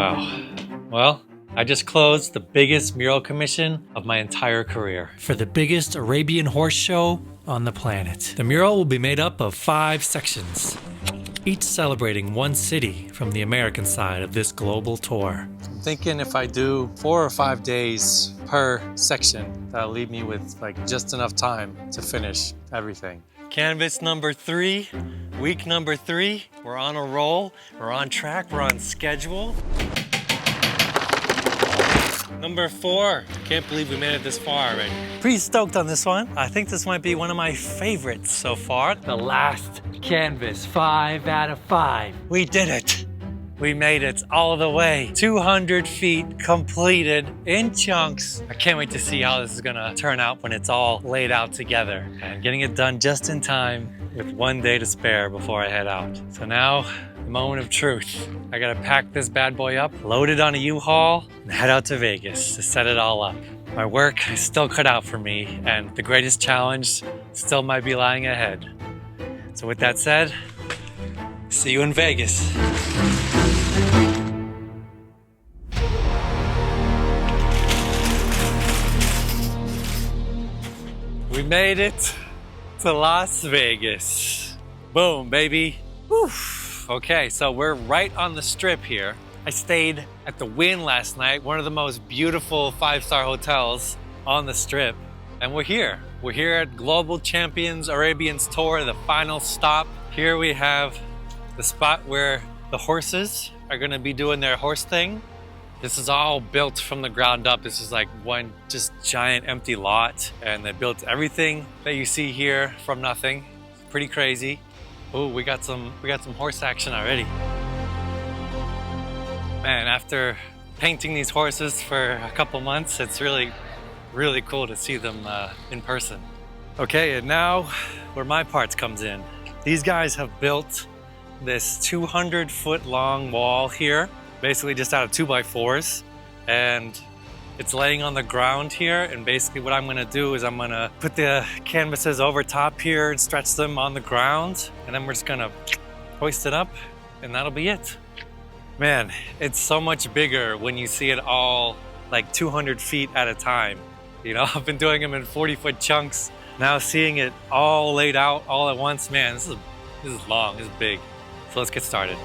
Wow. Well, I just closed the biggest mural commission of my entire career. For the biggest Arabian horse show on the planet. The mural will be made up of 5 sections, each celebrating one city from the American side of this global tour. I'm thinking if I do 4 or 5 days per section, that'll leave me with like just enough time to finish everything. Canvas number 3, week number 3. We're on a roll, we're on track, we're on schedule. Number 4, can't believe we made it this far already. Pretty stoked on this one. I think this might be one of my favorites so far. The last canvas, 5 out of 5. We did it. We made it all the way. 200 feet completed in chunks. I can't wait to see how this is gonna turn out when it's all laid out together. And getting it done just in time with 1 day to spare before I head out. So now, the moment of truth. I gotta pack this bad boy up, load it on a U-Haul, and head out to Vegas to set it all up. My work is still cut out for me, and the greatest challenge still might be lying ahead. So with that said, see you in Vegas. We made it to Las Vegas. Boom, baby. Whew. Okay, so we're right on the strip here. I stayed at the Wynn last night, one of the most beautiful 5-star hotels on the strip. And we're here. We're here at Global Champions Arabians Tour, the final stop. Here we have the spot where the horses are gonna be doing their horse thing. This is all built from the ground up. This is like one just giant empty lot. And they built everything that you see here from nothing. It's pretty crazy. Oh, we got some horse action already. Man, after painting these horses for a couple months, it's really cool to see them in person. Okay, and now where my parts comes in. These guys have built this 200-foot long wall here, basically just out of 2x4s, and it's laying on the ground here. And basically what I'm gonna do is I'm gonna put the canvases over top here and stretch them on the ground, and then we're just gonna hoist it up, and that'll be it. Man, it's so much bigger when you see it all like 200 feet at a time. You know, I've been doing them in 40-foot chunks. Now seeing it all laid out all at once, man, this is long, this is big. So let's get started.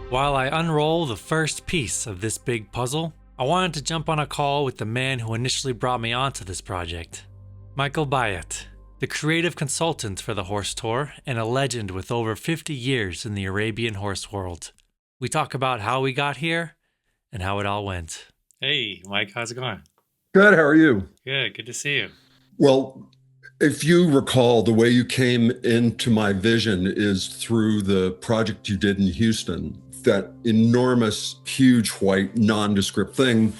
While I unroll the first piece of this big puzzle, I wanted to jump on a call with the man who initially brought me onto this project. Michael Bayat, the creative consultant for the horse tour and a legend with over 50 years in the Arabian horse world. We talk about how we got here and how it all went. Hey, Mike, how's it going? Good, how are you? Good to see you. Well, if you recall, the way you came into my vision is through the project you did in Houston. That enormous, huge, white, nondescript thing.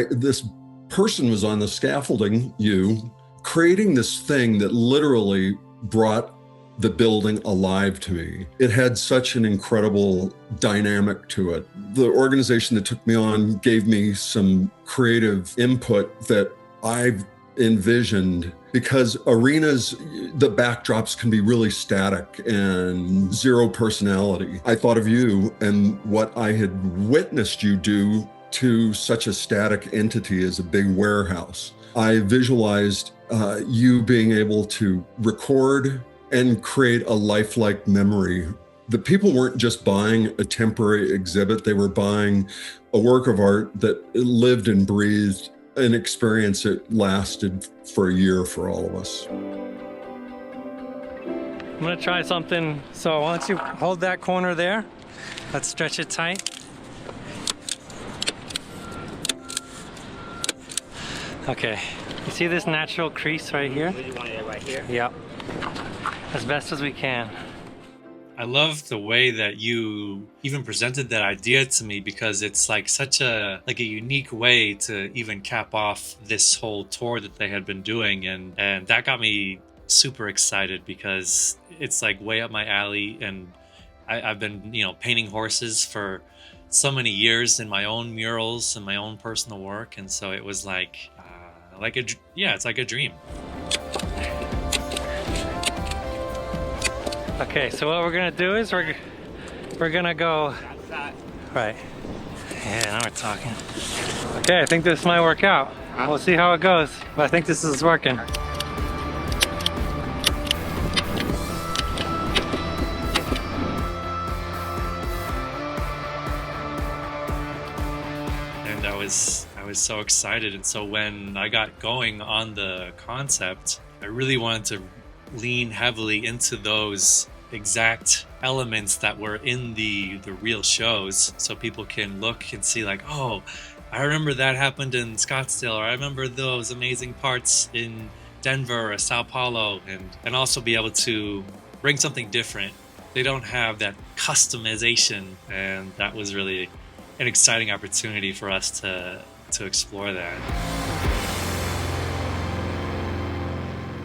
This person was on the scaffolding, creating this thing that literally brought the building alive to me. It had such an incredible dynamic to it. The organization that took me on gave me some creative input that I've envisioned, because arenas, the backdrops can be really static and zero personality. I thought of you and what I had witnessed you do to such a static entity as a big warehouse. I visualized you being able to record and create a lifelike memory. The people weren't just buying a temporary exhibit, they were buying a work of art that lived and breathed an experience that lasted for a year for all of us. I'm gonna try something. So why don't you hold that corner there? Let's stretch it tight. Okay, you see this natural crease right here? You want it right here? Yep, as best as we can. I love the way that you even presented that idea to me, because it's like such a unique way to even cap off this whole tour that they had been doing, and that got me super excited because it's like way up my alley, and I've been painting horses for so many years in my own murals and my own personal work, and so it was it's like a dream. Okay, so what we're gonna do is we're we're gonna go. Right. Yeah, now we're talking. Okay, I think this might work out. We'll see how it goes, but I think this is working. And I was so excited, and so when I got going on the concept, I really wanted to lean heavily into those exact elements that were in the real shows, so people can look and see like, oh, I remember that happened in Scottsdale, or I remember those amazing parts in Denver or Sao Paulo, and also be able to bring something different. They don't have that customization, and that was really an exciting opportunity for us to explore that.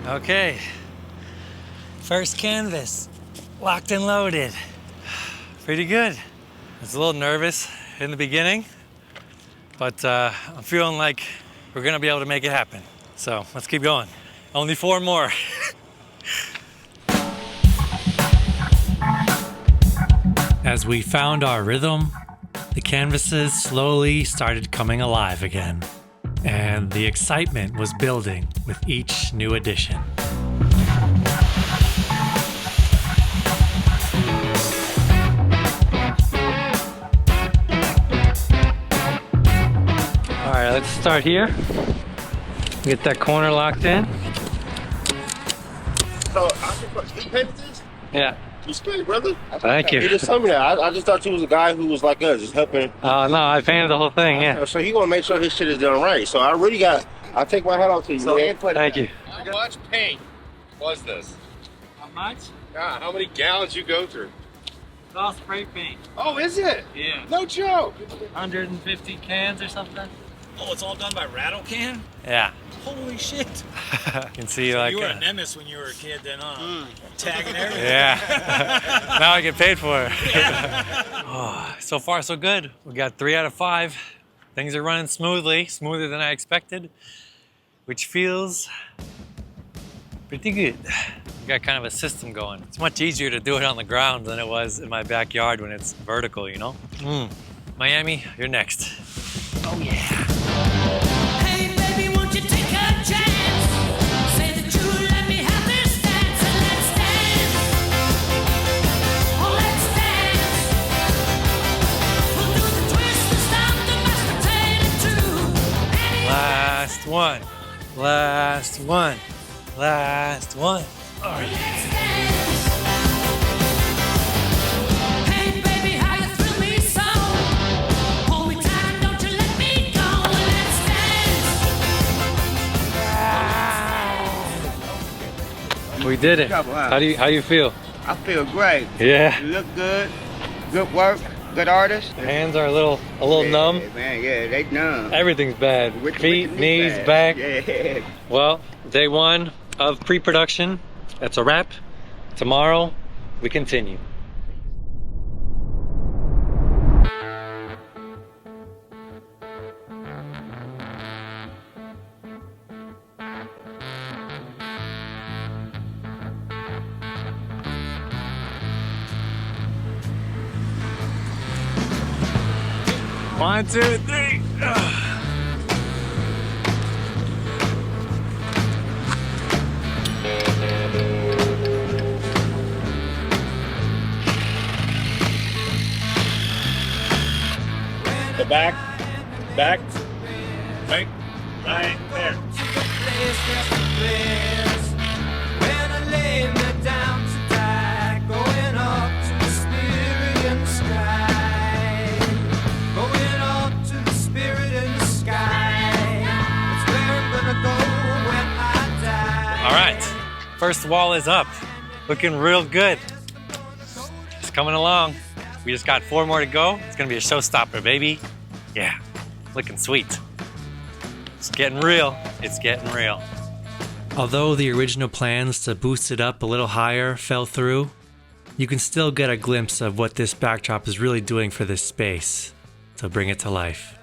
Okay, first canvas, locked and loaded. Pretty good. I was a little nervous in the beginning, but I'm feeling like we're gonna be able to make it happen. So let's keep going. Only 4 more. As we found our rhythm, the canvases slowly started coming alive again, and the excitement was building with each new addition. All right, let's start here. Get that corner locked in. So, you painted this? Yeah. Respect, brother. Thank you. He just told me that. I just thought you was a guy who was like us, just helping. Oh, no, I painted the whole thing, yeah. So he gonna make sure his shit is done right. So I take my hat off to you. So, man. thank you. How much paint was this? How much? God, how many gallons you go through? It's all spray paint. Oh, is it? Yeah. No joke. 150 cans or something? Oh, it's all done by rattle can? Yeah. Holy shit. You can see So like... you were a nemesis when you were a kid then, huh? Tagging everything. Yeah. Now I get paid for it. Oh, so far, so good. We got 3 out of 5. Things are running smoothly, smoother than I expected, which feels pretty good. We got kind of a system going. It's much easier to do it on the ground than it was in my backyard when it's vertical, you know? Miami, you're next. Oh yeah. Hey baby, won't you take a chance? Say that you let me have this dance, and let's dance. Oh, let's dance. We'll do the twist and stop the mashed potato too. Last one. Last one. Last one. Oh yeah. Let's dance. Hey baby, how you thrill me so? Hold me tight, don't you let me go. Let's dance. We did it. How do you feel? I feel great. Yeah. You look good. Good work. Good artist. Hands are a little numb. Man, yeah, they numb. Everything's bad. With Feet, the knees, bad. back. Yeah. Well, day 1 of pre-production. That's a wrap. Tomorrow, we continue. One, two, three. The back, right there. When I lay me down to die, going up to the spirit in the sky. Going up to the spirit in the sky. That's where I'm gonna go when I die. All right, first wall is up. Looking real good. It's coming along. We just got 4 more to go. It's gonna be a showstopper, baby. Yeah, looking sweet. It's getting real. It's getting real. Although the original plans to boost it up a little higher fell through, you can still get a glimpse of what this backdrop is really doing for this space to bring it to life.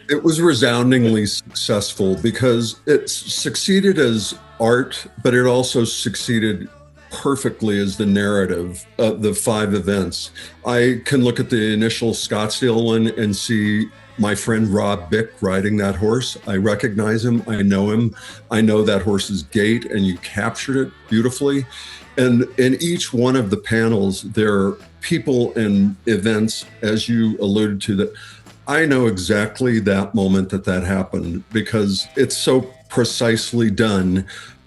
It was resoundingly successful because it succeeded as art, but it also succeeded perfectly as the narrative of the 5 events. I can look at the initial Scottsdale one and see my friend Rob Bick riding that horse. I recognize him. I know him. I know that horse's gait, and you captured it beautifully. And in each one of the panels, there are people and events, as you alluded to, that I know exactly that moment that happened, because it's so precisely done,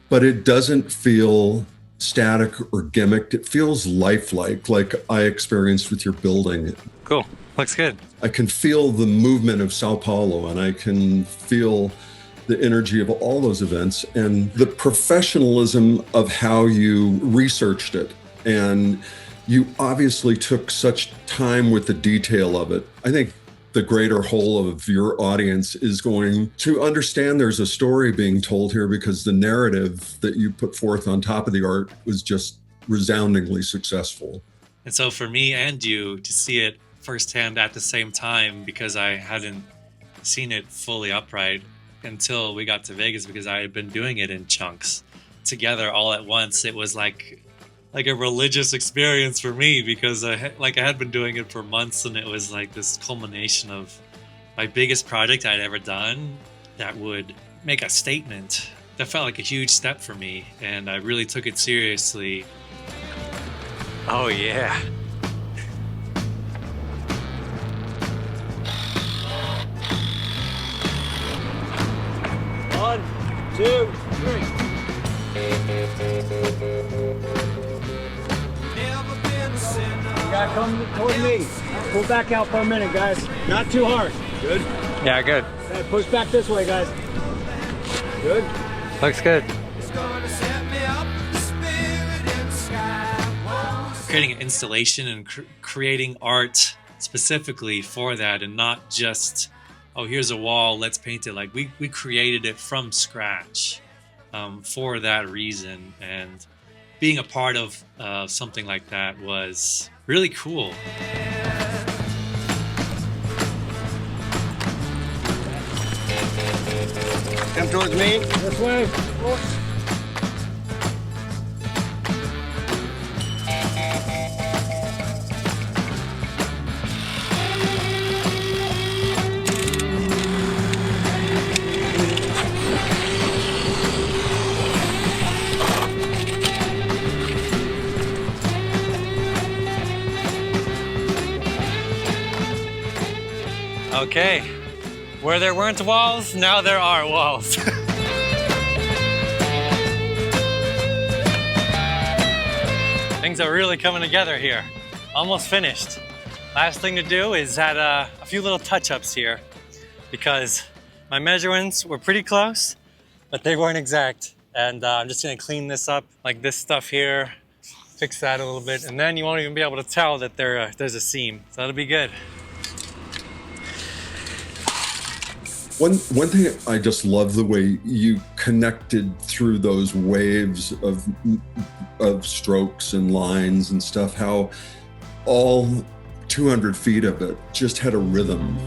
but it doesn't feel static or gimmicked. It feels lifelike, like I experienced with your building. Cool. Looks good. I can feel the movement of Sao Paulo, and I can feel the energy of all those events and the professionalism of how you researched it. And you obviously took such time with the detail of it. I think the greater whole of your audience is going to understand there's a story being told here, because the narrative that you put forth on top of the art was just resoundingly successful. And so for me and you to see it firsthand at the same time, because I hadn't seen it fully upright until we got to Vegas, because I had been doing it in chunks together all at once. It was like a religious experience for me, because I had been doing it for months, and it was like this culmination of my biggest project I'd ever done that would make a statement. That felt like a huge step for me, and I really took it seriously. Oh yeah. One, two, three. You gotta come toward me. Pull back out for a minute, guys. Not too hard. Good. Yeah, good. Okay, push back this way, guys. Good. Looks good. Creating an installation and creating art specifically for that, and not just, oh, here's a wall, let's paint it. Like we created it from scratch for that reason, and being a part of something like that was really cool. Come towards me. This way. Okay, where there weren't walls, now there are walls. Things are really coming together here. Almost finished. Last thing to do is add a few little touch-ups here, because my measurements were pretty close, but they weren't exact. And I'm just gonna clean this up, like this stuff here, fix that a little bit, and then you won't even be able to tell that there's a seam. So that'll be good. One thing, I just love the way you connected through those waves of strokes and lines and stuff, how all 200 feet of it just had a rhythm.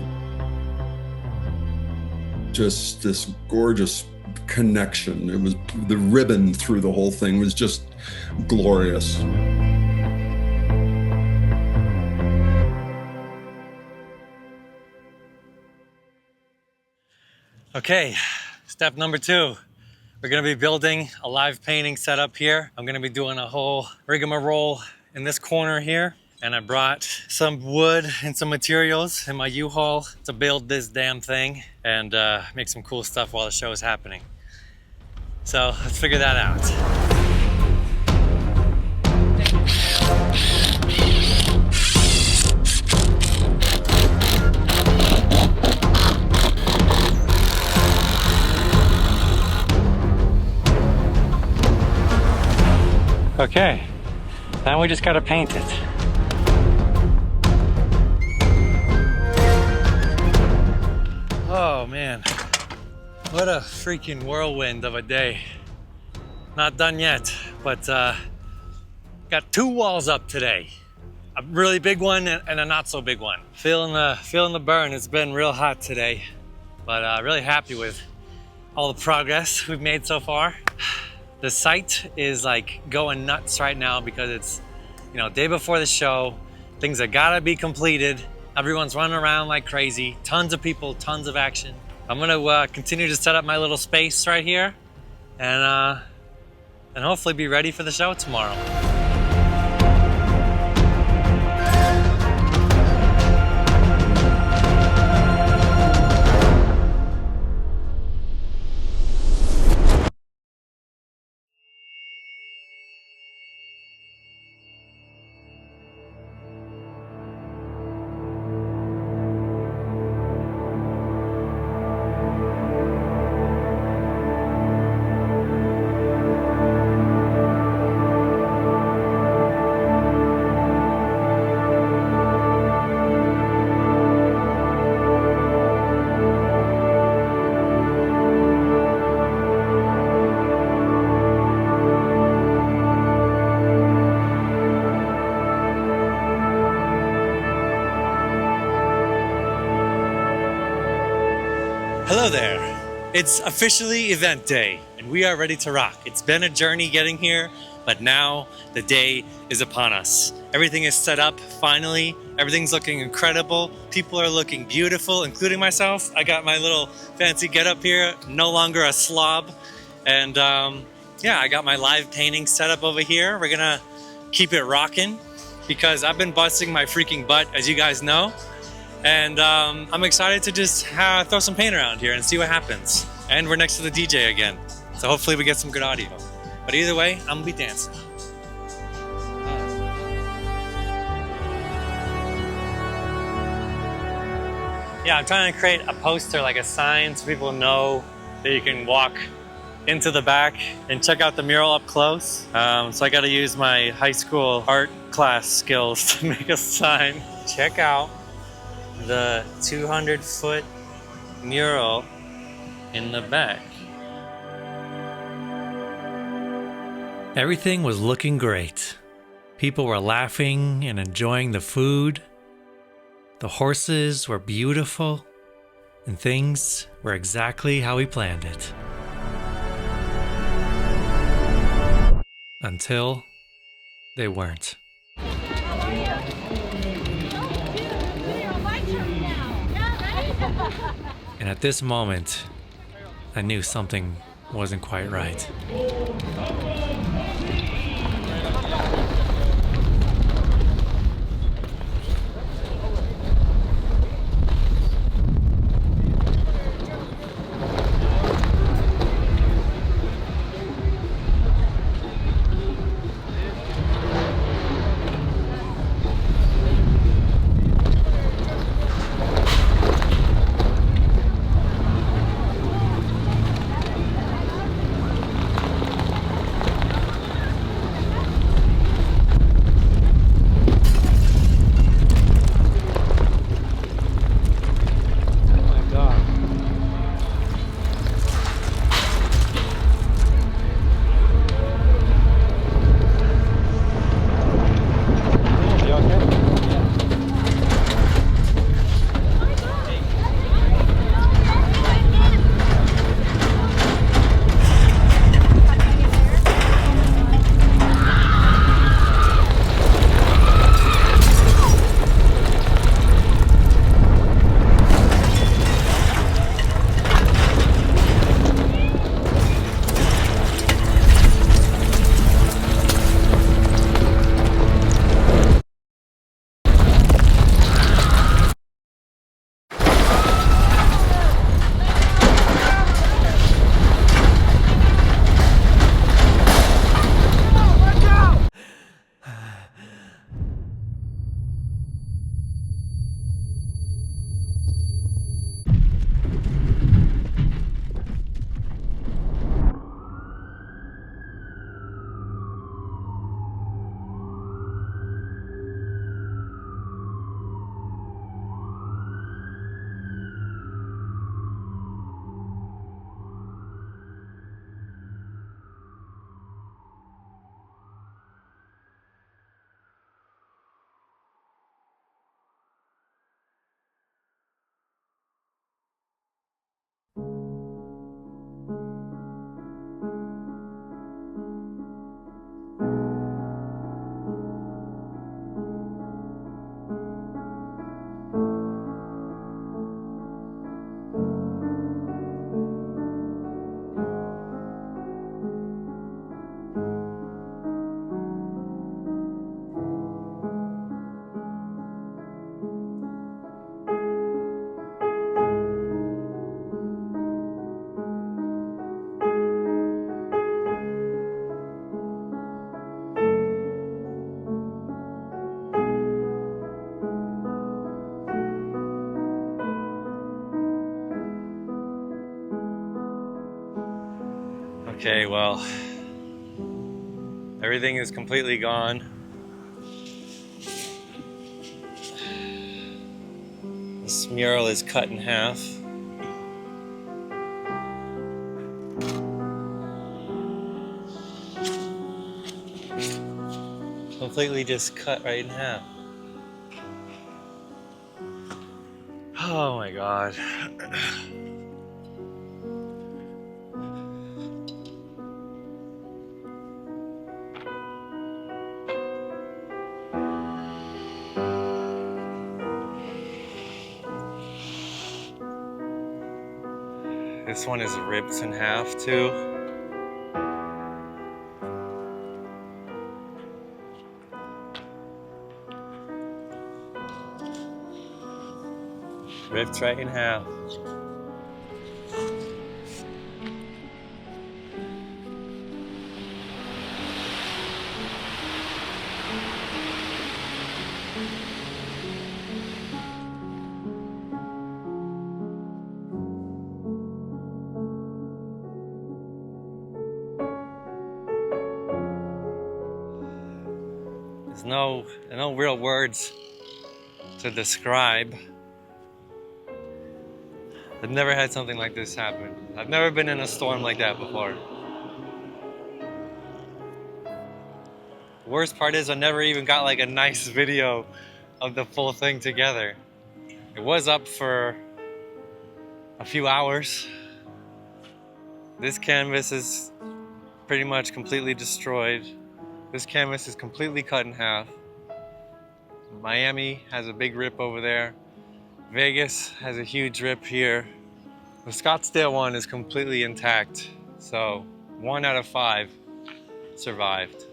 Just this gorgeous connection. It was, the ribbon through the whole thing was just glorious. Okay, step number 2. We're gonna be building a live painting setup here. I'm gonna be doing a whole rigmarole in this corner here. And I brought some wood and some materials in my U-Haul to build this damn thing and make some cool stuff while the show is happening. So let's figure that out. Okay, now we just gotta paint it. Oh man, what a freaking whirlwind of a day. Not done yet, but got 2 walls up today. A really big one and a not so big one. Feeling the burn. It's been real hot today, but really happy with all the progress we've made so far. The site is like going nuts right now because it's, you know, day before the show. Things have gotta be completed. Everyone's running around like crazy. Tons of people, tons of action. I'm gonna continue to set up my little space right here and hopefully be ready for the show tomorrow. Hello there. It's officially event day and we are ready to rock. It's been a journey getting here, but now the day is upon us. Everything is set up finally. Everything's looking incredible. People are looking beautiful, including myself. I got my little fancy getup here, no longer a slob. And yeah, I got my live painting set up over here. We're gonna keep it rocking because I've been busting my freaking butt, as you guys know. And I'm excited to just throw some paint around here and see what happens. And we're next to the DJ again, so hopefully we get some good audio. But either way, I'm gonna be dancing. Yeah, I'm trying to create a poster, like a sign, so people know that you can walk into the back and check out the mural up close. So I gotta use my high school art class skills to make a sign. Check out the 200-foot mural in the back. Everything was looking great. People were laughing and enjoying the food. The horses were beautiful, and things were exactly how we planned it. Until they weren't. And at this moment, I knew something wasn't quite right. Okay, well, everything is completely gone. This mural is cut in half. Completely just cut right in half. Oh my God. This one is ripped in half too. Ripped right in half. There's no real words to describe. I've never had something like this happen. I've never been in a storm like that before. The worst part is I never even got like a nice video of the full thing together. It was up for a few hours. This canvas is pretty much completely destroyed. This canvas is completely cut in half. Miami has a big rip over there. Vegas has a huge rip here. The Scottsdale one is completely intact. So 1 out of 5 survived.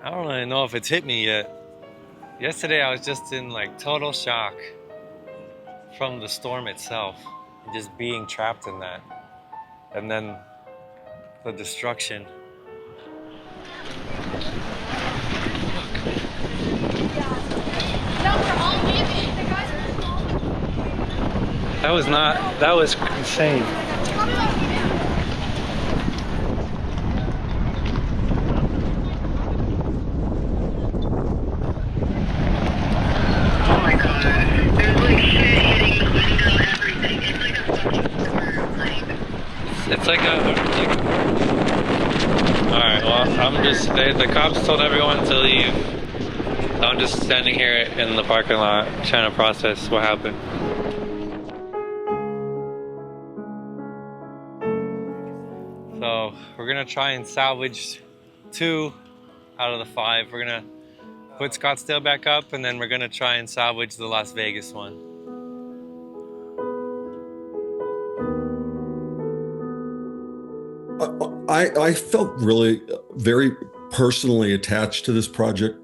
I don't really know if it's hit me yet. Yesterday I was just in like total shock from the storm itself. Just being trapped in that. And then the destruction. That was insane. Oh my god. There's like shit hitting the window, everything. It's like a fucking storm, like. It's like Alright, well, I'm just, the cops told everyone to leave. So I'm just standing here in the parking lot trying to process what happened. So we're gonna try and salvage 2 out of the 5. We're gonna put Scottsdale back up, and then we're gonna try and salvage the Las Vegas one. I felt really very personally attached to this project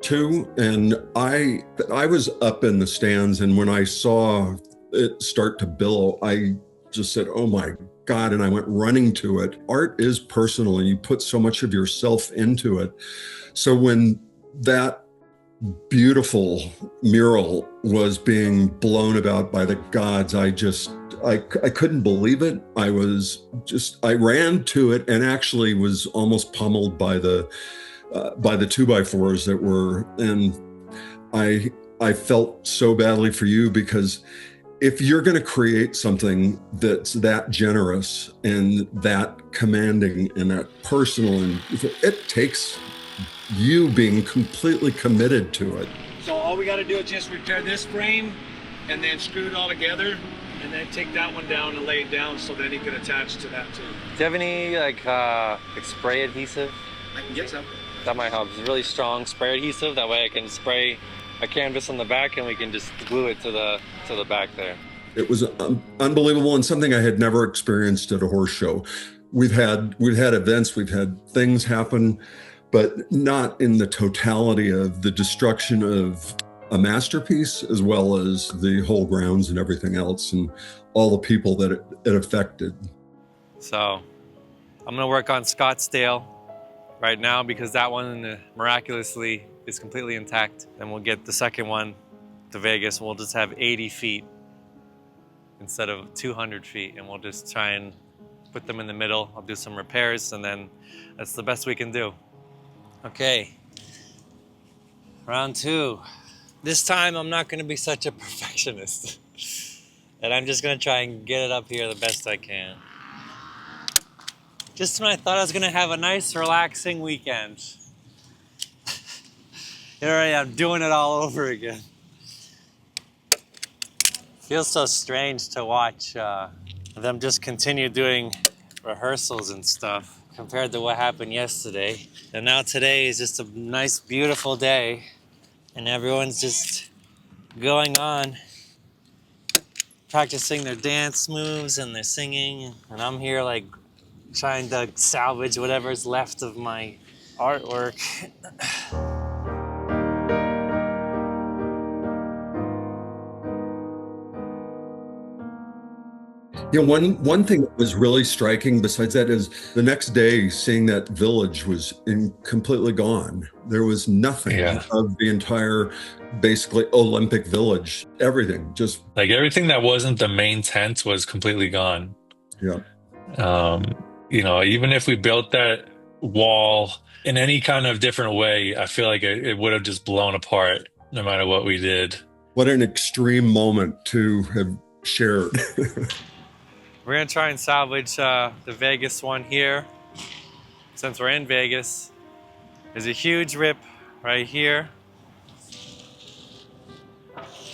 too, and I was up in the stands, and when I saw it start to billow, I just said, "Oh my God," and I went running to it. Art is personal, and you put so much of yourself into it. So when that beautiful mural was being blown about by the gods, I couldn't believe it. I ran to it and actually was almost pummeled by the 2x4s that were, and I felt so badly for you, because if you're going to create something that's that generous and that commanding and that personal, and it takes you being completely committed to it. So all we got to do is just repair this frame and then screw it all together and then take that one down and lay it down so that he can attach to that too. Do you have any like spray adhesive? I can get some. That might help. It's really strong spray adhesive. That way I can spray a canvas on the back and we can just glue it to the back there. It was unbelievable, and something I had never experienced at a horse show. We've had events, we've had things happen, but not in the totality of the destruction of a masterpiece, as well as the whole grounds and everything else, and all the people that it affected. So I'm gonna work on Scottsdale right now, because that one miraculously is completely intact. Then we'll get the second one to Vegas. We'll just have 80 feet instead of 200 feet, and we'll just try and put them in the middle. I'll do some repairs, and then that's the best we can do. Okay, round 2. This time I'm not gonna be such a perfectionist. And I'm just gonna try and get it up here the best I can. Just when I thought I was gonna have a nice, relaxing weekend, here I am doing it all over again. Feels so strange to watch them just continue doing rehearsals and stuff compared to what happened yesterday. And now today is just a nice, beautiful day, and everyone's just going on, practicing their dance moves and their singing, and I'm here like trying to salvage whatever's left of my artwork. You know, one thing that was really striking besides that is the next day seeing that village was completely gone. There was nothing of the entire, basically, Olympic Village. Everything, just like everything that wasn't the main tent was completely gone. Yeah. You know, even if we built that wall in any kind of different way, I feel like it would have just blown apart no matter what we did. What an extreme moment to have shared. We're gonna try and salvage the Vegas one here. Since we're in Vegas, there's a huge rip right here.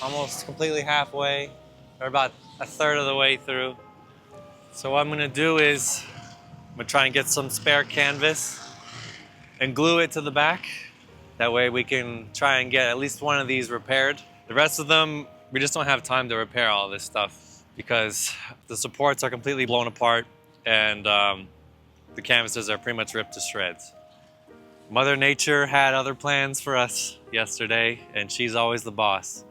Almost completely halfway, or about a third of the way through. So what I'm gonna do is, I'm gonna try and get some spare canvas and glue it to the back. That way we can try and get at least one of these repaired. The rest of them, we just don't have time to repair all this stuff because the supports are completely blown apart and the canvases are pretty much ripped to shreds. Mother Nature had other plans for us yesterday, and she's always the boss.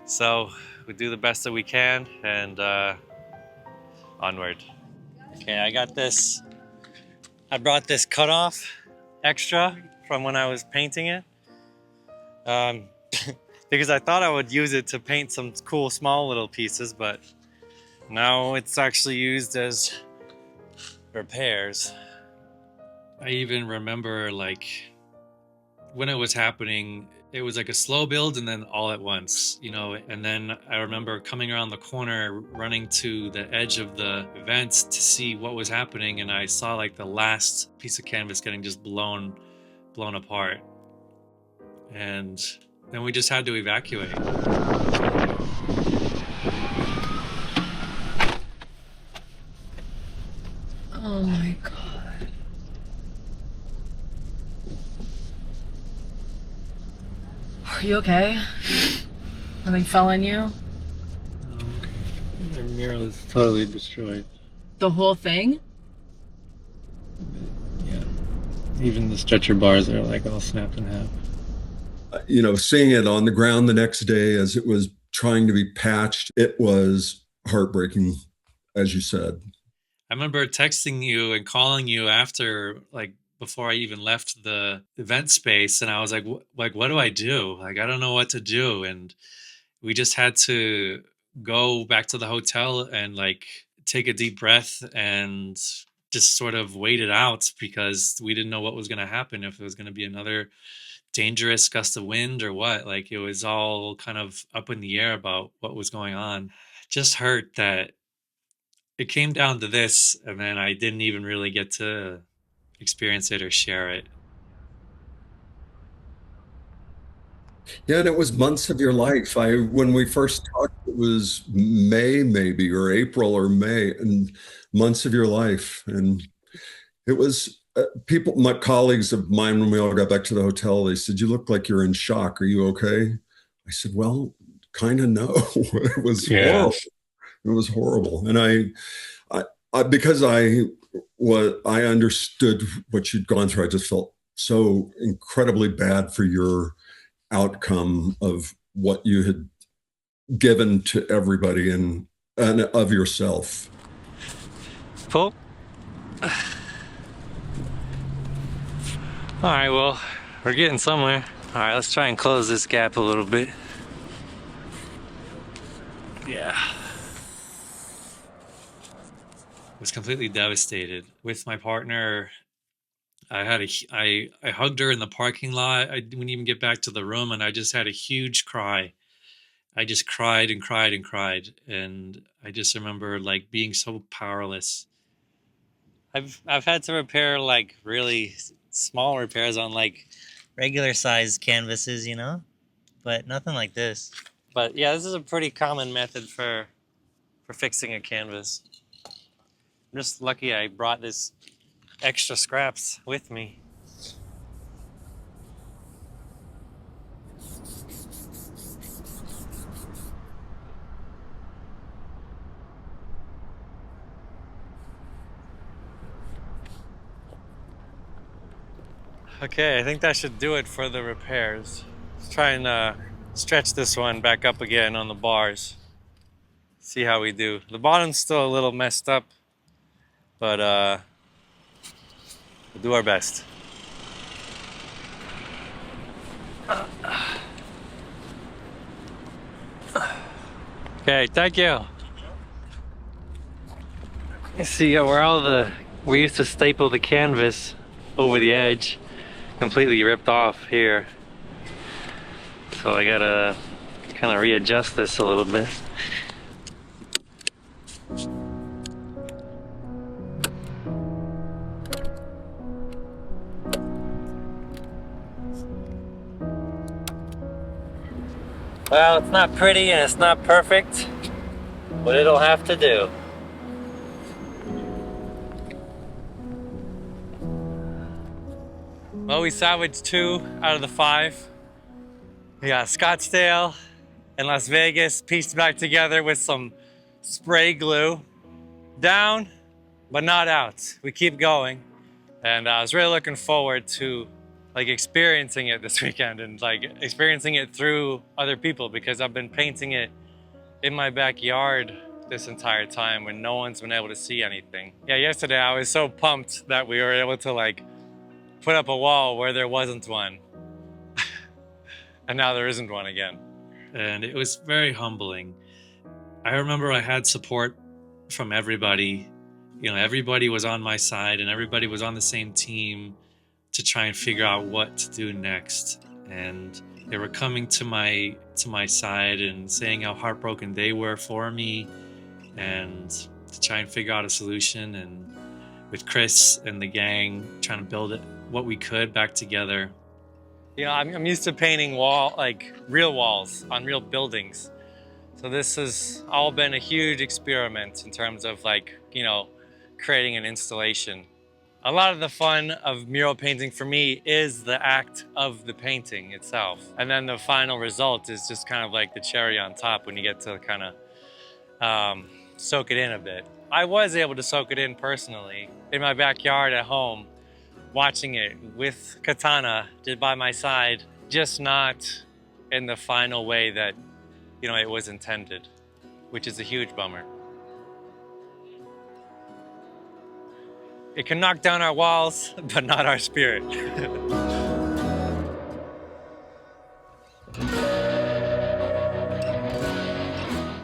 So we do the best that we can, and onward. Okay, I got this. I brought this cutoff extra from when I was painting it. Because I thought I would use it to paint some cool small little pieces, but now it's actually used as repairs. I even remember like when it was happening, it was like a slow build and then all at once, you know, and then I remember coming around the corner, running to the edge of the event to see what was happening, and I saw like the last piece of canvas getting just blown apart. And then we just had to evacuate. Oh my God. Are you okay? Nothing fell on you? The mural is totally destroyed. The whole thing? Yeah. Even the stretcher bars are like all snapped in half. You know, seeing it on the ground the next day as it was trying to be patched, it was heartbreaking, as you said. I remember texting you and calling you after, like, before I even left the event space, and I was like, what do I do? Like, I don't know what to do. And we just had to go back to the hotel and like take a deep breath and just sort of wait it out, because we didn't know what was going to happen, if it was going to be another dangerous gust of wind or what. Like, it was all kind of up in the air about what was going on. Just hurt that it came down to this, and then I didn't even really get to experience it or share it. Yeah, and it was months of your life. When we first talked, it was May maybe, or April or May, and months of your life. And it was people, my colleagues of mine, when we all got back to the hotel, they said, "You look like you're in shock. Are you okay?" I said, "Well, kind of no." It was horrible. It was horrible. And I because I understood what you'd gone through, I just felt so incredibly bad for your outcome of what you had given to everybody and of yourself. Cool. All right, well, we're getting somewhere. All right, let's try and close this gap a little bit. Yeah. was completely devastated. With my partner, I hugged her in the parking lot. I didn't even get back to the room, and I just had a huge cry. I just cried and cried and cried, and I just remember like being so powerless. I've had to repair like really small repairs on like regular size canvases, you know, but nothing like this. But yeah, this is a pretty common method for fixing a canvas. I'm just lucky I brought this extra scraps with me. Okay, I think that should do it for the repairs. Let's try and stretch this one back up again on the bars. See how we do. The bottom's still a little messed up, but we'll do our best. Okay, thank you. Let's see where we used to staple the canvas over the edge. Completely ripped off here. So I gotta kind of readjust this a little bit. Well, it's not pretty and it's not perfect, but it'll have to do. Well, we salvaged 2 out of the 5. We got Scottsdale and Las Vegas pieced back together with some spray glue. Down, but not out. We keep going. And I was really looking forward to like experiencing it this weekend and like experiencing it through other people, because I've been painting it in my backyard this entire time when no one's been able to see anything. Yeah, yesterday I was so pumped that we were able to like put up a wall where there wasn't one. And now there isn't one again. And it was very humbling. I remember I had support from everybody. You know, everybody was on my side and everybody was on the same team to try and figure out what to do next. And they were coming to my side and saying how heartbroken they were for me, and to try and figure out a solution. And with Chris and the gang trying to build it what we could back together. You know, I'm used to painting real walls on real buildings. So this has all been a huge experiment in terms of like, you know, creating an installation. A lot of the fun of mural painting for me is the act of the painting itself. And then the final result is just kind of like the cherry on top when you get to kind of soak it in a bit. I was able to soak it in personally in my backyard at home, watching it with Katana by my side, just not in the final way that, you know, it was intended, which is a huge bummer. It can knock down our walls, but not our spirit.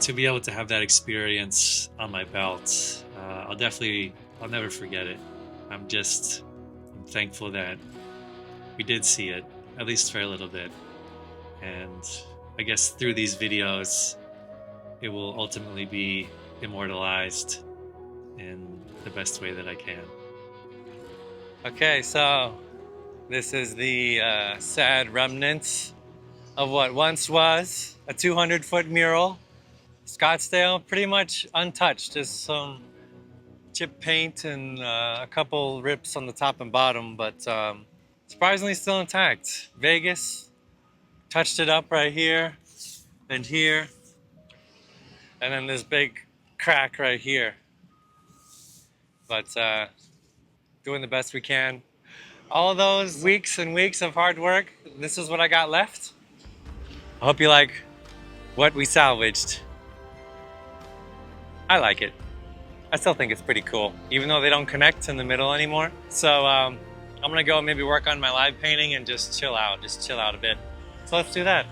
To be able to have that experience on my belt, I'll never forget it. I'm thankful that we did see it, at least for a little bit. And I guess through these videos, it will ultimately be immortalized in the best way that I can. Okay, so this is the sad remnants of what once was a 200-foot mural. Scottsdale, pretty much untouched, just some chip paint and a couple rips on the top and bottom, but surprisingly still intact. Vegas touched it up right here and here, and then this big crack right here. But doing the best we can. All of those weeks and weeks of hard work, this is what I got left. I hope you like what we salvaged. I like it. I still think it's pretty cool, even though they don't connect in the middle anymore. So I'm gonna go maybe work on my live painting and just chill out a bit. So let's do that.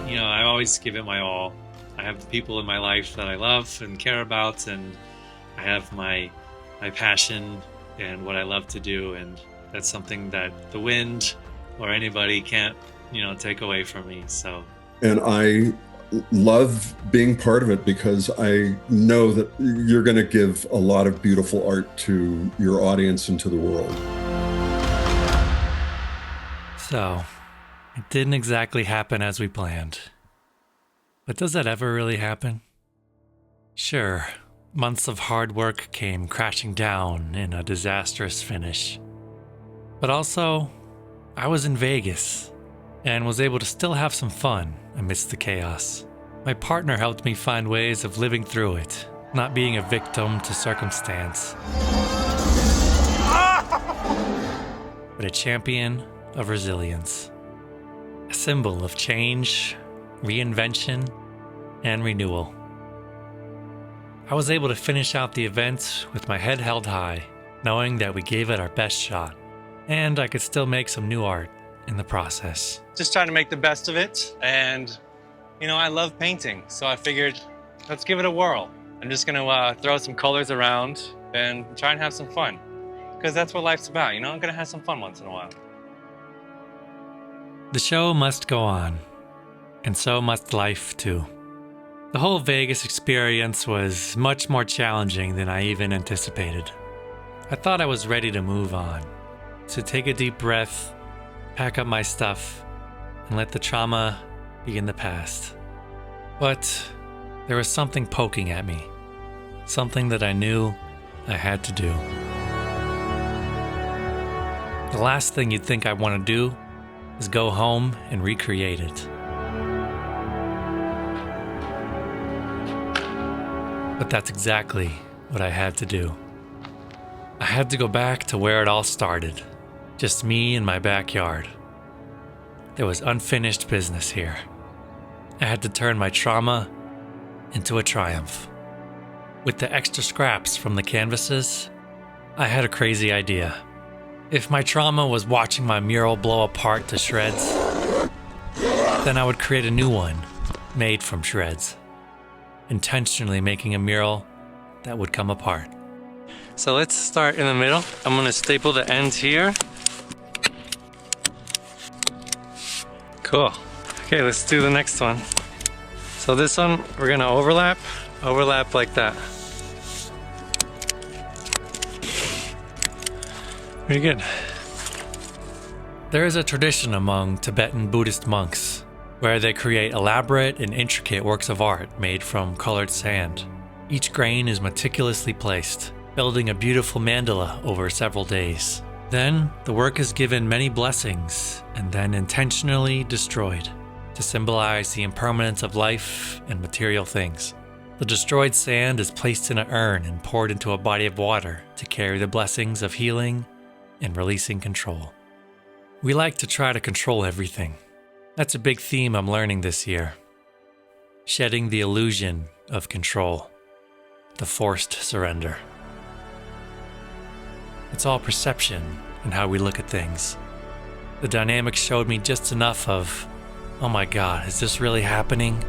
You know, I always give it my all. I have the people in my life that I love and care about, and I have my passion and what I love to do, and that's something that the wind or anybody can't, take away from me. So, and I love being part of it because I know that you're going to give a lot of beautiful art to your audience and to the world. So, it didn't exactly happen as we planned. But does that ever really happen? Sure, months of hard work came crashing down in a disastrous finish. But also, I was in Vegas and was able to still have some fun amidst the chaos. My partner helped me find ways of living through it, not being a victim to circumstance, but a champion of resilience. A symbol of change, reinvention, and renewal. I was able to finish out the event with my head held high, knowing that we gave it our best shot, and I could still make some new art in the process. Just trying to make the best of it, and I love painting, so I figured, let's give it a whirl. I'm just gonna throw some colors around and try and have some fun, because that's what life's about, I'm gonna have some fun once in a while. The show must go on, and so must life too. The whole Vegas experience was much more challenging than I even anticipated. I thought I was ready to move on, to take a deep breath, pack up my stuff, and let the trauma be in the past. But there was something poking at me, something that I knew I had to do. The last thing you'd think I want to do is go home and recreate it. But that's exactly what I had to do. I had to go back to where it all started, just me in my backyard. There was unfinished business here. I had to turn my trauma into a triumph. With the extra scraps from the canvases, I had a crazy idea. If my trauma was watching my mural blow apart to shreds, then I would create a new one made from shreds, intentionally making a mural that would come apart. So let's start in the middle. I'm gonna staple the ends here. Cool. Okay, let's do the next one. So this one, we're gonna overlap like that. Pretty good. There is a tradition among Tibetan Buddhist monks where they create elaborate and intricate works of art made from colored sand. Each grain is meticulously placed, building a beautiful mandala over several days. Then, the work is given many blessings and then intentionally destroyed to symbolize the impermanence of life and material things. The destroyed sand is placed in an urn and poured into a body of water to carry the blessings of healing and releasing control. We like to try to control everything. That's a big theme I'm learning this year. Shedding the illusion of control, the forced surrender. It's all perception and how we look at things. The dynamic showed me just enough of, oh my God, is this really happening?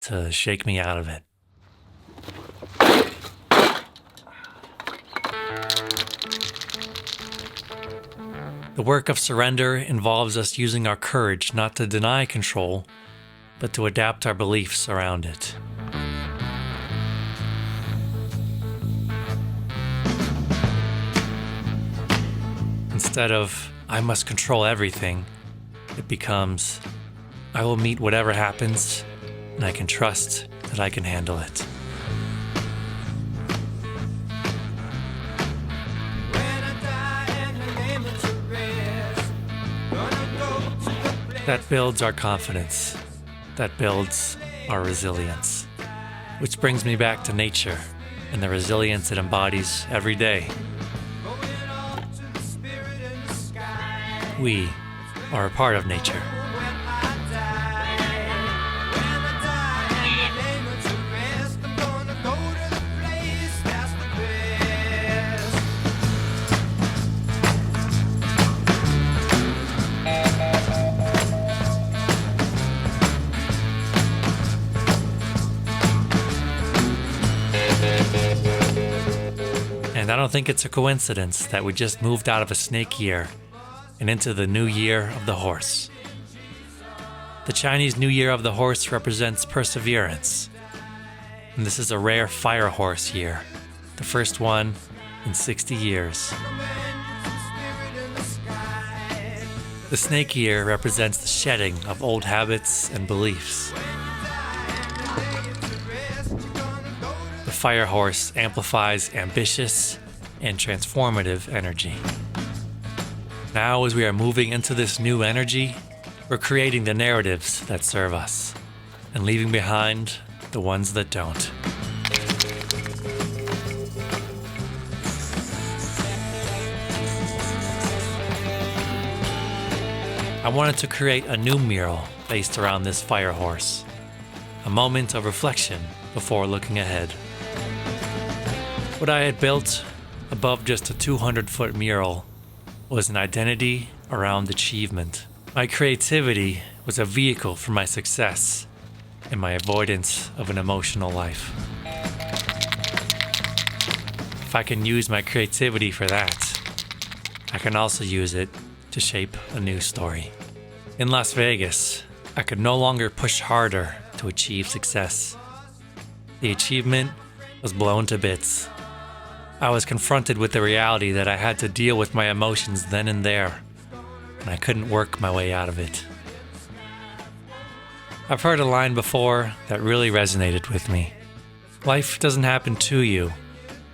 To shake me out of it. The work of surrender involves us using our courage not to deny control, but to adapt our beliefs around it. Instead of, I must control everything, it becomes, I will meet whatever happens, and I can trust that I can handle it. That builds our confidence. That builds our resilience. Which brings me back to nature and the resilience it embodies every day. We are a part of nature. And I don't think it's a coincidence that we just moved out of a snake year and into the new year of the horse. The Chinese New Year of the Horse represents perseverance. And this is a rare fire horse year, the first one in 60 years. The snake year represents the shedding of old habits and beliefs. The fire horse amplifies ambitious and transformative energy. Now, as we are moving into this new energy, we're creating the narratives that serve us and leaving behind the ones that don't. I wanted to create a new mural based around this fire horse, a moment of reflection before looking ahead. What I had built above just a 200-foot mural was an identity around achievement. My creativity was a vehicle for my success and my avoidance of an emotional life. If I can use my creativity for that, I can also use it to shape a new story. In Las Vegas, I could no longer push harder to achieve success. The achievement was blown to bits. I was confronted with the reality that I had to deal with my emotions then and there, and I couldn't work my way out of it. I've heard a line before that really resonated with me. Life doesn't happen to you,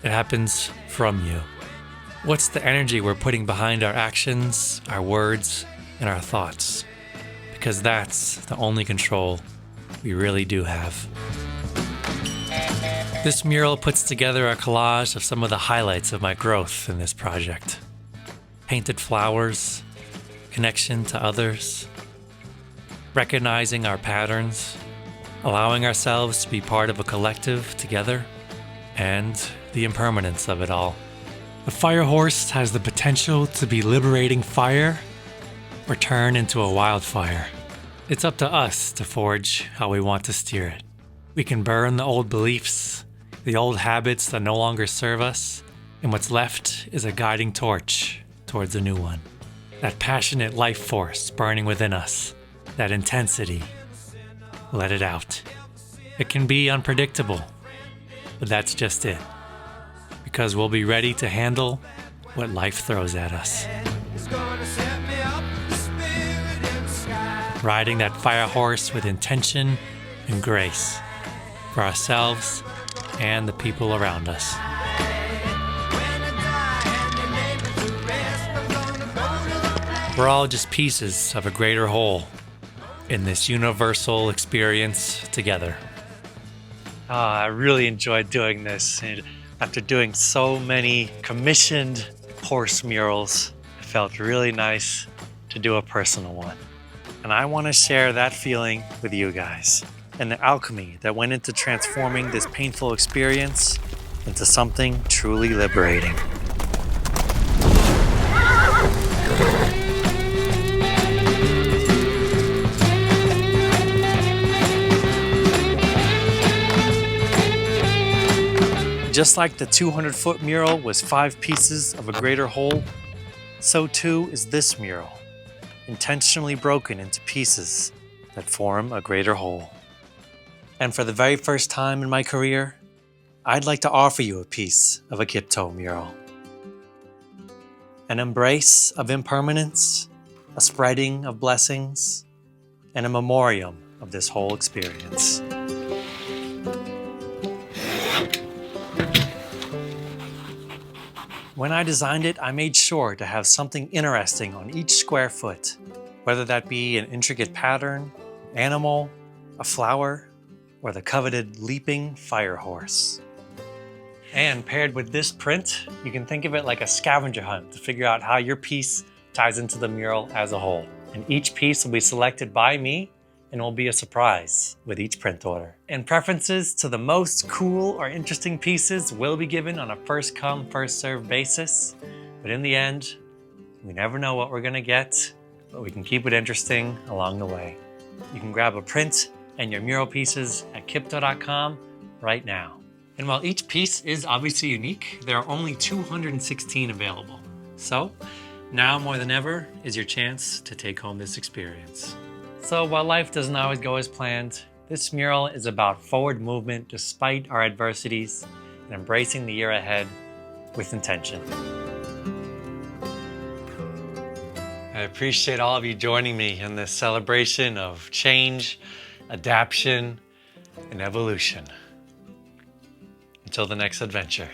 it happens from you. What's the energy we're putting behind our actions, our words, and our thoughts? Because that's the only control we really do have. This mural puts together a collage of some of the highlights of my growth in this project. Painted flowers, connection to others, recognizing our patterns, allowing ourselves to be part of a collective together, and the impermanence of it all. The fire horse has the potential to be liberating fire or turn into a wildfire. It's up to us to forge how we want to steer it. We can burn the old beliefs, the old habits that no longer serve us, and what's left is a guiding torch towards a new one. That passionate life force burning within us, that intensity, let it out. It can be unpredictable, but that's just it, because we'll be ready to handle what life throws at us. Riding that fire horse with intention and grace for ourselves and the people around us. We're all just pieces of a greater whole in this universal experience together. I really enjoyed doing this, and after doing so many commissioned horse murals, it felt really nice to do a personal one. And I want to share that feeling with you guys and the alchemy that went into transforming this painful experience into something truly liberating. Just like the 200-foot mural was 5 pieces of a greater whole, so too is this mural, intentionally broken into pieces that form a greater whole. And for the very first time in my career, I'd like to offer you a piece of a Kiptoe mural. An embrace of impermanence, a spreading of blessings, and a memoriam of this whole experience. When I designed it, I made sure to have something interesting on each square foot, whether that be an intricate pattern, animal, a flower, or the coveted leaping fire horse. And paired with this print, you can think of it like a scavenger hunt to figure out how your piece ties into the mural as a whole. And each piece will be selected by me and will be a surprise with each print order. And preferences to the most cool or interesting pieces will be given on a first come, first served basis. But in the end, we never know what we're gonna get, but we can keep it interesting along the way. You can grab a print and your mural pieces at Kiptoe.com right now. And while each piece is obviously unique, there are only 216 available. So, now more than ever is your chance to take home this experience. So while life doesn't always go as planned, this mural is about forward movement despite our adversities and embracing the year ahead with intention. I appreciate all of you joining me in this celebration of change, adaptation, and evolution. Until the next adventure.